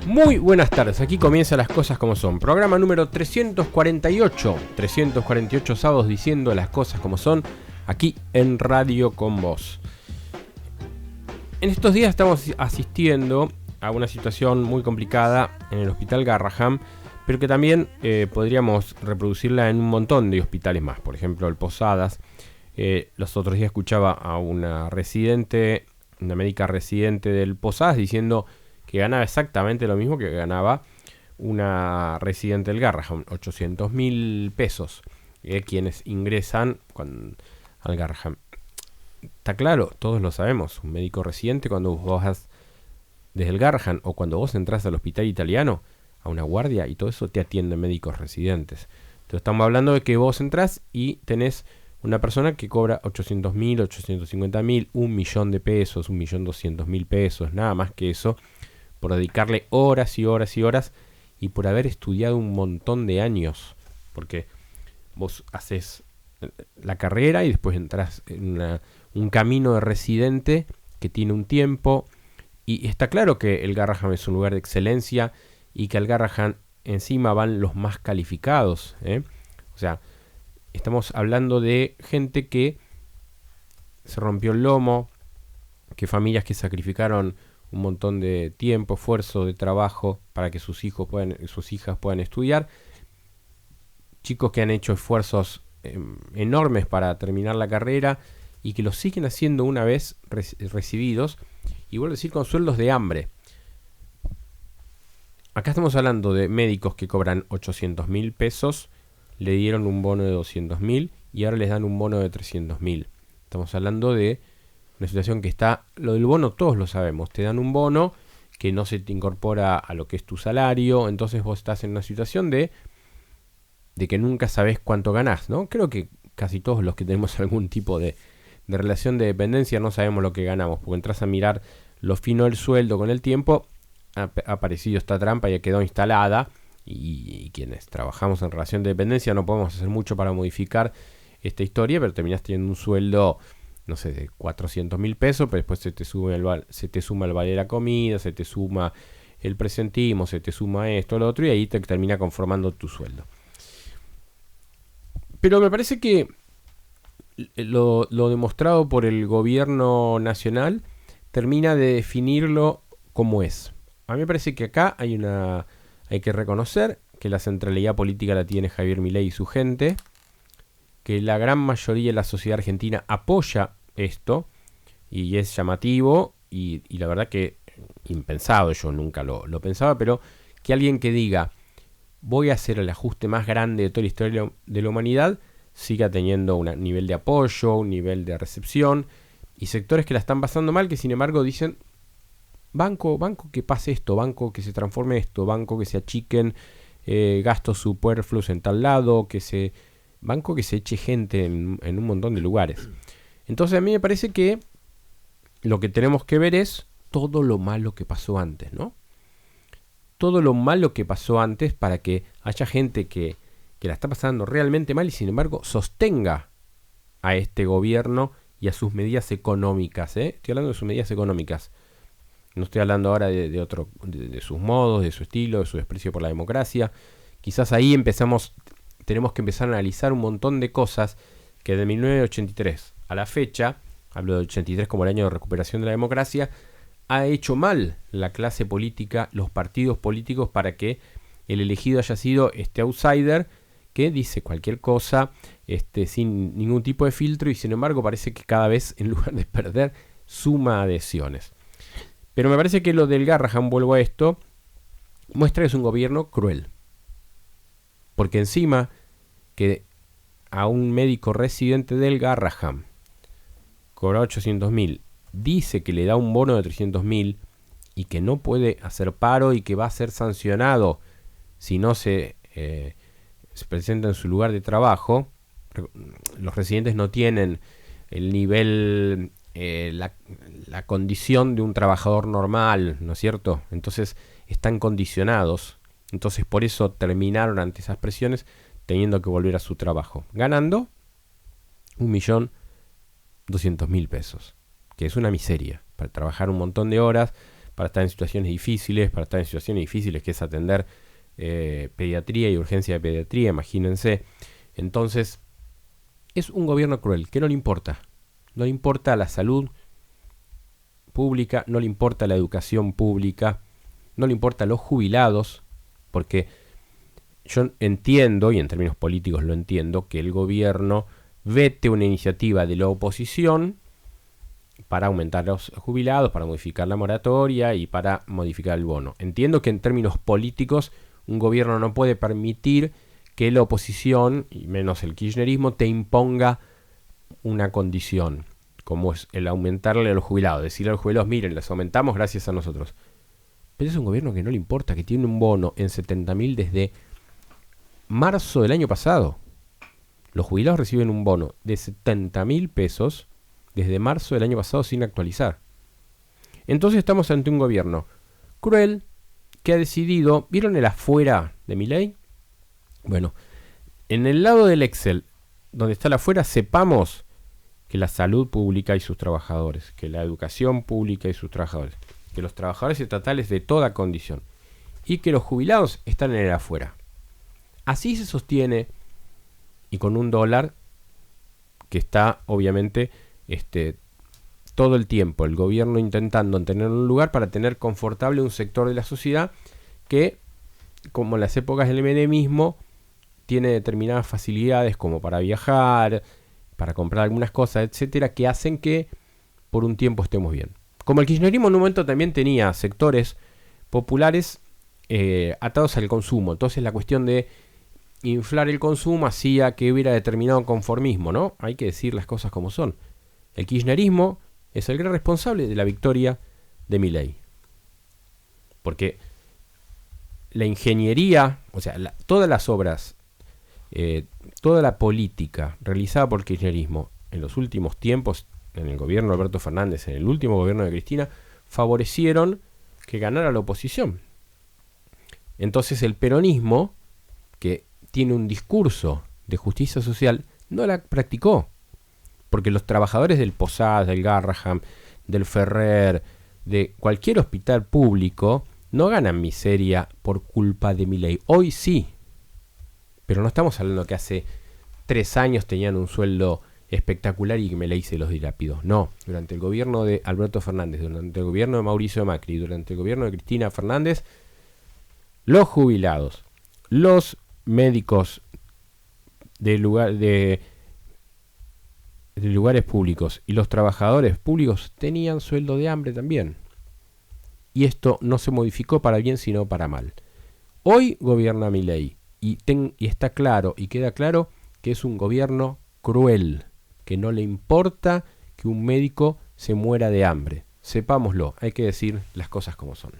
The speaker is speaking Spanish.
Muy buenas tardes, aquí comienzan las cosas como son. Programa número 348. 348 sábados diciendo las cosas como son, aquí en Radio con Vos. En estos días estamos asistiendo a una situación muy complicada en el Hospital Garrahan, pero que también podríamos reproducirla en un montón de hospitales más. Por ejemplo, el Posadas. Los otros días escuchaba a una médica residente del Posadas diciendo que ganaba exactamente lo mismo que ganaba una residente del Garrahan, 800.000 pesos, quienes ingresan al Garrahan. Está claro, todos lo sabemos, un médico residente, cuando vos vas desde el Garrahan o cuando vos entras al hospital italiano, a una guardia y todo eso, te atienden médicos residentes. Entonces estamos hablando de que vos entras y tenés una persona que cobra 800.000, 850.000, 1.000.000 de pesos, 1.200.000 pesos, nada más que eso, por dedicarle horas y horas y horas y por haber estudiado un montón de años. Porque vos haces la carrera y después entras en un camino de residente que tiene un tiempo. Y está claro que el Garrahan es un lugar de excelencia y que al Garrahan encima van los más calificados. O sea, estamos hablando de gente que se rompió el lomo, que familias que sacrificaron un montón de tiempo, esfuerzo, de trabajo para que sus hijas puedan estudiar. Chicos que han hecho esfuerzos enormes para terminar la carrera y que lo siguen haciendo una vez recibidos, y vuelvo a decir, con sueldos de hambre. Acá estamos hablando de médicos que cobran 800.000 pesos, le dieron un bono de 200.000 y ahora les dan un bono de 300.000. Estamos hablando de una situación que está, lo del bono todos lo sabemos, te dan un bono que no se te incorpora a lo que es tu salario, entonces vos estás en una situación de que nunca sabés cuánto ganás, ¿no? Creo que casi todos los que tenemos algún tipo de relación de dependencia no sabemos lo que ganamos, porque entras a mirar lo fino del sueldo con el tiempo, ha aparecido esta trampa y ha quedado instalada, y quienes trabajamos en relación de dependencia no podemos hacer mucho para modificar esta historia, pero terminás teniendo un sueldo, no sé, de 400.000 pesos, pero después se te suma el vale de la comida, se te suma el presentismo, se te suma esto, lo otro, y ahí te termina conformando tu sueldo. Pero me parece que lo demostrado por el gobierno nacional termina de definirlo como es. A mí me parece que acá hay que reconocer que la centralidad política la tiene Javier Milei y su gente, que la gran mayoría de la sociedad argentina apoya esto, y es llamativo, y la verdad que impensado, yo nunca lo pensaba, pero que alguien que diga voy a hacer el ajuste más grande de toda la historia de la humanidad, siga teniendo un nivel de apoyo, un nivel de recepción, y sectores que la están pasando mal, que sin embargo dicen banco que pase esto, banco que se transforme esto, banco que se achiquen gastos superfluos en tal lado, banco que se eche gente en un montón de lugares. Entonces a mí me parece que lo que tenemos que ver es todo lo malo que pasó antes, ¿no? Todo lo malo que pasó antes para que haya gente que la está pasando realmente mal y sin embargo sostenga a este gobierno y a sus medidas económicas. Estoy hablando de sus medidas económicas. No estoy hablando ahora de sus modos, de su estilo, de su desprecio por la democracia. Quizás ahí tenemos que empezar a analizar un montón de cosas que de 1983 a la fecha, hablo de 83 como el año de recuperación de la democracia, ha hecho mal la clase política, los partidos políticos, para que el elegido haya sido este outsider que dice cualquier cosa sin ningún tipo de filtro, y sin embargo parece que cada vez, en lugar de perder, suma adhesiones. Pero me parece que lo del Garrahan, vuelvo a esto, muestra que es un gobierno cruel. Porque encima que a un médico residente del Garrahan cobra 800.000, dice que le da un bono de 300.000 y que no puede hacer paro y que va a ser sancionado si no se presenta en su lugar de trabajo. Los residentes no tienen el nivel, la condición de un trabajador normal, ¿no es cierto? Entonces están condicionados. Entonces por eso terminaron ante esas presiones teniendo que volver a su trabajo, ganando 1.200.000 pesos, que es una miseria, para trabajar un montón de horas, para estar en situaciones difíciles, que es atender pediatría y urgencia de pediatría, imagínense. Entonces, es un gobierno cruel, que no le importa. No le importa la salud pública, no le importa la educación pública, no le importa los jubilados, porque yo entiendo, y en términos políticos lo entiendo, que el gobierno vete una iniciativa de la oposición para aumentar los jubilados, para modificar la moratoria y para modificar el bono. Entiendo que en términos políticos un gobierno no puede permitir que la oposición, y menos el kirchnerismo, te imponga una condición, como es el aumentarle a los jubilados, decirle a los jubilados, miren, les aumentamos gracias a nosotros. Pero es un gobierno que no le importa, que tiene un bono en 70.000 desde marzo del año pasado. Los jubilados reciben un bono de 70.000 pesos desde marzo del año pasado sin actualizar. Entonces estamos ante un gobierno cruel que ha decidido, ¿vieron el afuera de Milei? Bueno, en el lado del Excel, donde está el afuera, sepamos que la salud pública y sus trabajadores, que la educación pública y sus trabajadores, que los trabajadores estatales de toda condición y que los jubilados están en el afuera. Así se sostiene, y con un dólar que está obviamente todo el tiempo el gobierno intentando tener un lugar para tener confortable un sector de la sociedad que, como en las épocas del menemismo, tiene determinadas facilidades como para viajar, para comprar algunas cosas, etcétera, que hacen que por un tiempo estemos bien. Como el kirchnerismo en un momento también tenía sectores populares atados al consumo, entonces la cuestión de inflar el consumo hacía que hubiera determinado conformismo, ¿no? Hay que decir las cosas como son. El kirchnerismo es el gran responsable de la victoria de Milei. Porque la ingeniería, o sea, todas las obras, toda la política realizada por el kirchnerismo en los últimos tiempos, en el gobierno de Alberto Fernández, en el último gobierno de Cristina, favorecieron que ganara la oposición. Entonces el peronismo, que tiene un discurso de justicia social, no la practicó. Porque los trabajadores del Posadas, del Garraham, del Ferrer, de cualquier hospital público, no ganan miseria por culpa de Milei. Hoy sí. Pero no estamos hablando que hace 3 años tenían un sueldo espectacular y que Milei se los dilapidó. No. Durante el gobierno de Alberto Fernández, durante el gobierno de Mauricio Macri, durante el gobierno de Cristina Fernández, los jubilados, los médicos de lugares públicos y los trabajadores públicos tenían sueldo de hambre también. Y esto no se modificó para bien sino para mal. Hoy gobierna Milei y está claro y queda claro que es un gobierno cruel, que no le importa que un médico se muera de hambre. Sepámoslo, hay que decir las cosas como son.